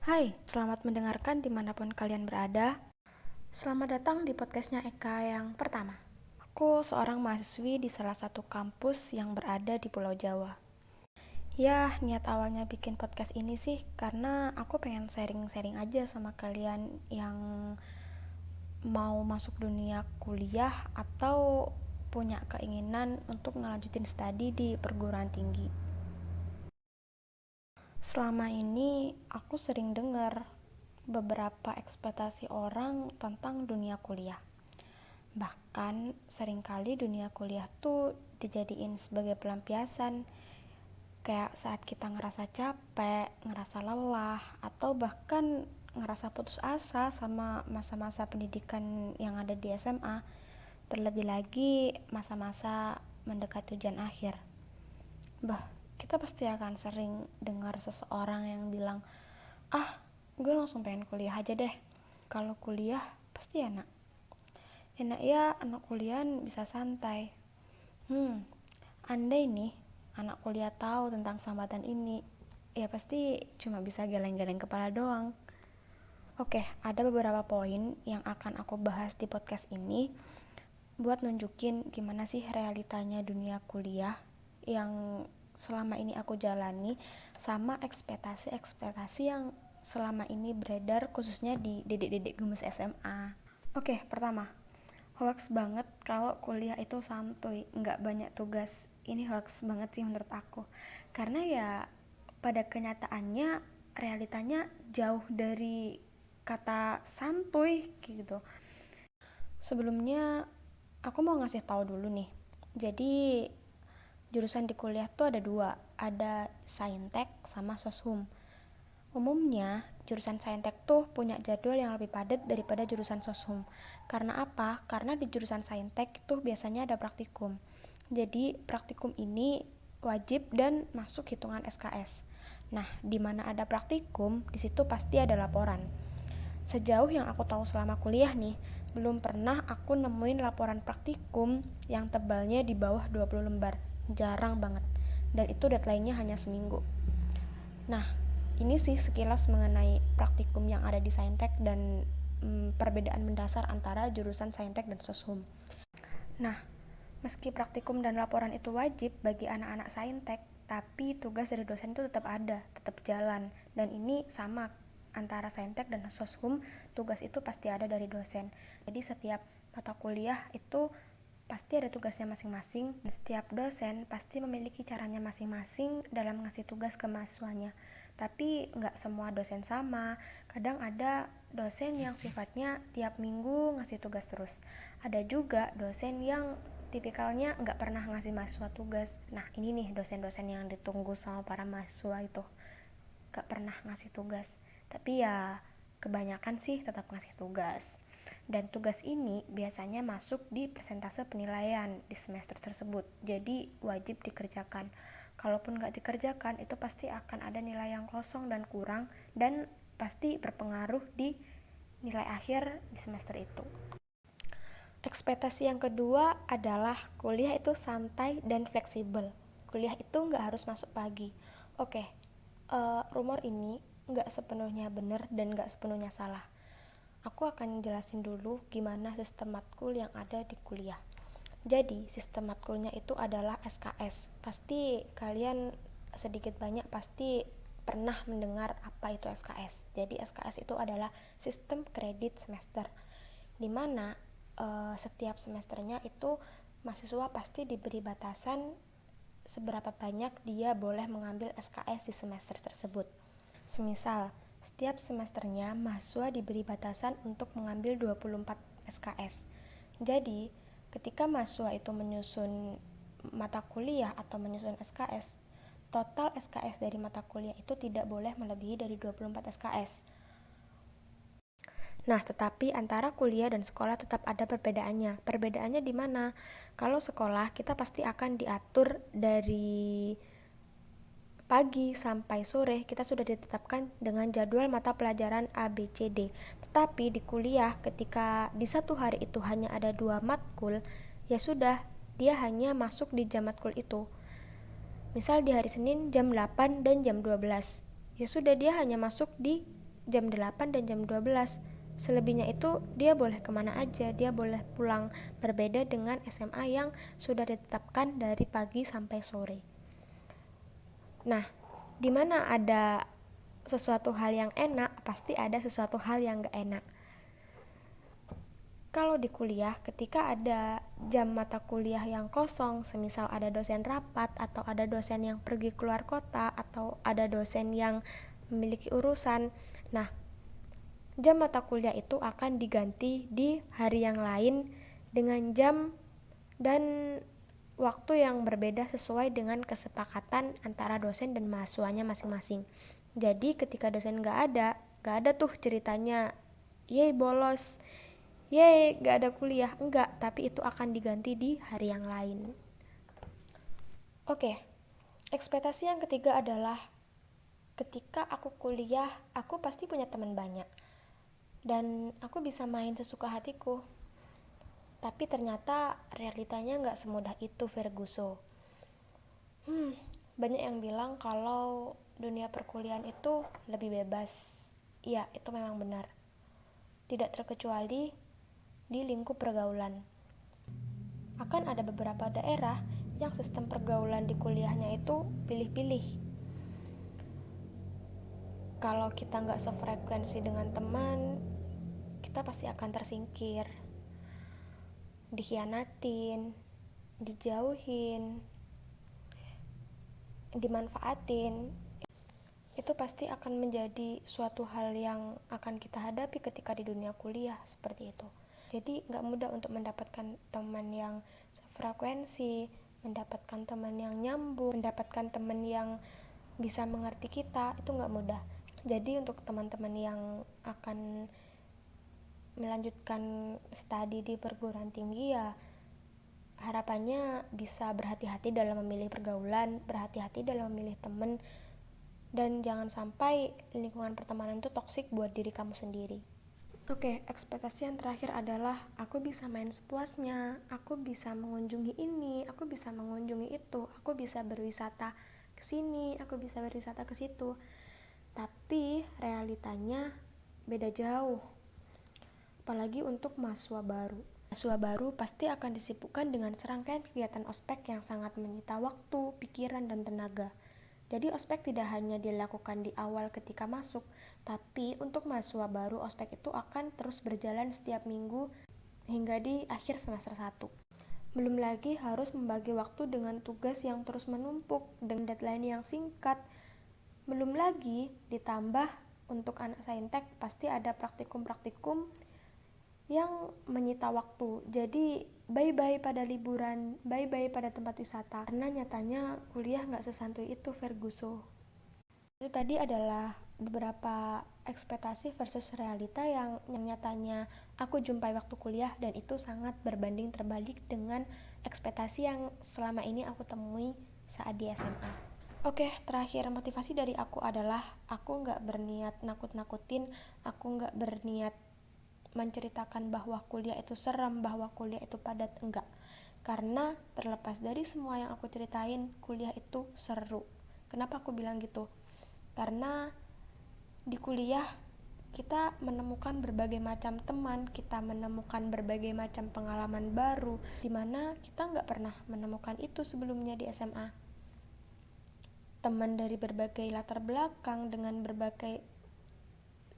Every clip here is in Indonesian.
Hai, selamat mendengarkan dimanapun kalian berada. Selamat datang di podcastnya Eka yang pertama. Aku seorang mahasiswi di salah satu kampus yang berada di Pulau Jawa. Ya, niat awalnya bikin podcast ini sih karena aku pengen sharing-sharing aja sama kalian yang mau masuk dunia kuliah atau punya keinginan untuk ngelanjutin studi di perguruan tinggi. Selama ini aku sering dengar beberapa ekspektasi orang tentang dunia kuliah. Bahkan seringkali dunia kuliah tuh dijadiin sebagai pelampiasan, kayak saat kita ngerasa capek, ngerasa lelah, atau bahkan ngerasa putus asa sama masa-masa pendidikan yang ada di SMA, terlebih lagi masa-masa mendekati ujian akhir. Kita pasti akan sering dengar seseorang yang bilang, "Ah, gue langsung pengen kuliah aja deh. Kalau kuliah pasti enak. Enak ya, anak kuliah bisa santai. Andai nih anak kuliah tahu tentang sambatan ini, ya pasti cuma bisa geleng-geleng kepala doang." Oke, ada beberapa poin yang akan aku bahas di podcast ini buat nunjukin gimana sih realitanya dunia kuliah yang selama ini aku jalani, sama ekspektasi-ekspektasi yang selama ini beredar khususnya di dedek-dedek gemes SMA. Oke, pertama, hoax banget kalau kuliah itu santuy, nggak banyak tugas. Ini hoax banget sih menurut aku. Karena ya pada kenyataannya realitanya jauh dari kata santuy gitu. Sebelumnya aku mau ngasih tahu dulu nih. Jadi jurusan di kuliah tuh ada dua, ada Saintek sama Soshum. Umumnya jurusan Saintek tuh punya jadwal yang lebih padat daripada jurusan Soshum. Karena apa? Karena di jurusan Saintek tuh biasanya ada praktikum. Jadi praktikum ini wajib dan masuk hitungan SKS. Nah, di mana ada praktikum, di situ pasti ada laporan. Sejauh yang aku tahu selama kuliah nih, belum pernah aku nemuin laporan praktikum yang tebalnya di bawah 20 lembar. Jarang banget. Dan itu deadline-nya hanya seminggu. Nah, ini sih sekilas mengenai praktikum yang ada di Saintek dan perbedaan mendasar antara jurusan Saintek dan Soshum. Nah, meski praktikum dan laporan itu wajib bagi anak-anak Saintek, tapi tugas dari dosen itu tetap ada, tetap jalan. Dan ini sama antara Saintek dan Soshum, tugas itu pasti ada dari dosen. Jadi setiap mata kuliah itu pasti ada tugasnya masing-masing, dan setiap dosen pasti memiliki caranya masing-masing dalam ngasih tugas ke mahasiswanya. Tapi nggak semua dosen sama, kadang ada dosen yang sifatnya tiap minggu ngasih tugas terus. Ada juga dosen yang tipikalnya nggak pernah ngasih mahasiswa tugas. Nah, ini nih dosen-dosen yang ditunggu sama para mahasiswa itu, nggak pernah ngasih tugas. Tapi ya kebanyakan sih tetap ngasih tugas. Dan tugas ini biasanya masuk di persentase penilaian di semester tersebut, jadi wajib dikerjakan. Kalaupun nggak dikerjakan, itu pasti akan ada nilai yang kosong dan kurang, dan pasti berpengaruh di nilai akhir di semester itu. Ekspektasi yang kedua adalah kuliah itu santai dan fleksibel. Kuliah itu nggak harus masuk pagi. Oke, rumor ini nggak sepenuhnya benar dan nggak sepenuhnya salah. Aku akan jelasin dulu gimana sistem matkul yang ada di kuliah. Jadi, sistem matkulnya itu adalah SKS. Pasti kalian sedikit banyak pasti pernah mendengar apa itu SKS. Jadi, SKS itu adalah sistem kredit semester, di mana setiap semesternya itu mahasiswa pasti diberi batasan seberapa banyak dia boleh mengambil SKS di semester tersebut. Semisal, setiap semesternya mahasiswa diberi batasan untuk mengambil 24 SKS. Jadi, ketika mahasiswa itu menyusun mata kuliah atau menyusun SKS, total SKS dari mata kuliah itu tidak boleh melebihi dari 24 SKS. Nah, tetapi antara kuliah dan sekolah tetap ada perbedaannya. Perbedaannya di mana? Kalau sekolah, kita pasti akan diatur dari pagi sampai sore, kita sudah ditetapkan dengan jadwal mata pelajaran A, B, C, D. Tetapi di kuliah, ketika di satu hari itu hanya ada 2 matkul, ya sudah, dia hanya masuk di jam matkul itu. Misal di hari Senin jam 8 dan jam 12. Ya sudah, dia hanya masuk di jam 8 dan jam 12. Selebihnya itu dia boleh kemana aja, dia boleh pulang. Berbeda dengan SMA yang sudah ditetapkan dari pagi sampai sore. Nah, di mana ada sesuatu hal yang enak, pasti ada sesuatu hal yang gak enak. Kalau di kuliah, ketika ada jam mata kuliah yang kosong, semisal ada dosen rapat, atau ada dosen yang pergi keluar kota, atau ada dosen yang memiliki urusan, nah, jam mata kuliah itu akan diganti di hari yang lain dengan jam dan waktu yang berbeda sesuai dengan kesepakatan antara dosen dan mahasiswanya masing-masing. Jadi ketika dosen gak ada tuh ceritanya, yeay bolos, yeay gak ada kuliah, enggak, tapi itu akan diganti di hari yang lain. Oke, ekspektasi yang ketiga adalah ketika aku kuliah, aku pasti punya teman banyak dan aku bisa main sesuka hatiku. Tapi ternyata realitanya gak semudah itu, Ferguso. Banyak yang bilang kalau dunia perkuliahan itu lebih bebas. Iya, itu memang benar. Tidak terkecuali di lingkup pergaulan. Akan ada beberapa daerah yang sistem pergaulan di kuliahnya itu pilih-pilih. Kalau kita nggak sefrekuensi dengan teman, kita pasti akan tersingkir, dikhianatin, dijauhin, dimanfaatin. Itu pasti akan menjadi suatu hal yang akan kita hadapi ketika di dunia kuliah seperti itu. Jadi gak mudah untuk mendapatkan teman yang sefrekuensi, mendapatkan teman yang nyambung, mendapatkan teman yang bisa mengerti kita, itu gak mudah. Jadi untuk teman-teman yang akan melanjutkan studi di perguruan tinggi, ya harapannya bisa berhati-hati dalam memilih pergaulan, berhati-hati dalam memilih teman, dan jangan sampai lingkungan pertemanan itu toksik buat diri kamu sendiri. Oke, ekspektasi yang terakhir adalah aku bisa main sepuasnya, aku bisa mengunjungi ini, aku bisa mengunjungi itu, aku bisa berwisata ke sini, aku bisa berwisata ke situ. Tapi realitanya beda jauh. Apalagi untuk mahasiswa baru. Mahasiswa baru pasti akan disibukkan dengan serangkaian kegiatan ospek yang sangat menyita waktu, pikiran, dan tenaga. Jadi ospek tidak hanya dilakukan di awal ketika masuk, tapi untuk mahasiswa baru ospek itu akan terus berjalan setiap minggu hingga di akhir semester 1. Belum lagi harus membagi waktu dengan tugas yang terus menumpuk dengan deadline yang singkat. Belum lagi ditambah untuk anak saintek pasti ada praktikum-praktikum yang menyita waktu. Jadi bye-bye pada liburan, bye-bye pada tempat wisata. Karena nyatanya kuliah gak sesantuy itu, Ferguso. Itu tadi adalah beberapa ekspektasi versus realita yang nyatanya aku jumpai waktu kuliah, dan itu sangat berbanding terbalik dengan ekspektasi yang selama ini aku temui saat di SMA. Oke, terakhir motivasi dari aku adalah aku gak berniat nakut-nakutin, aku gak berniat menceritakan bahwa kuliah itu seram, bahwa kuliah itu padat, enggak. Karena terlepas dari semua yang aku ceritain, kuliah itu seru. Kenapa aku bilang gitu? Karena di kuliah kita menemukan berbagai macam teman, kita menemukan berbagai macam pengalaman baru, dimana kita nggak pernah menemukan itu sebelumnya di SMA. Teman dari berbagai latar belakang, dengan berbagai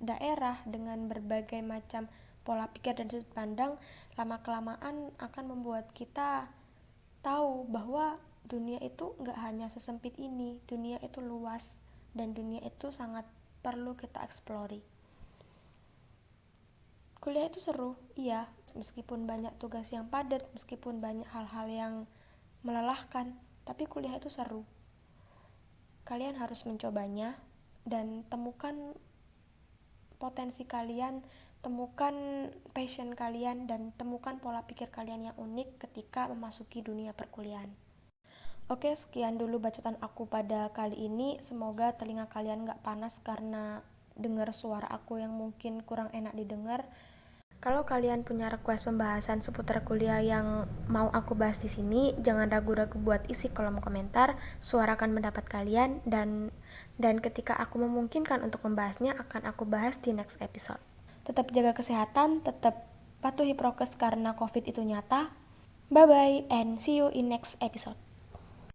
daerah, dengan berbagai macam pola pikir dan sudut pandang, lama-kelamaan akan membuat kita tahu bahwa dunia itu gak hanya sesempit ini, dunia itu luas, dan dunia itu sangat perlu kita eksplori. Kuliah itu seru, iya, meskipun banyak tugas yang padat, meskipun banyak hal-hal yang melelahkan, tapi kuliah itu seru. Kalian harus mencobanya, dan temukan potensi kalian, temukan passion kalian, dan temukan pola pikir kalian yang unik ketika memasuki dunia perkuliahan. Oke, sekian dulu bacotan aku pada kali ini. Semoga telinga kalian gak panas karena dengar suara aku yang mungkin kurang enak didengar. Kalau kalian punya request pembahasan seputar kuliah yang mau aku bahas di sini, jangan ragu-ragu buat isi kolom komentar, suarakan pendapat kalian, dan ketika aku memungkinkan untuk membahasnya akan aku bahas di next episode. Tetap jaga kesehatan, tetap patuhi prokes karena COVID itu nyata. Bye bye and see you in next episode.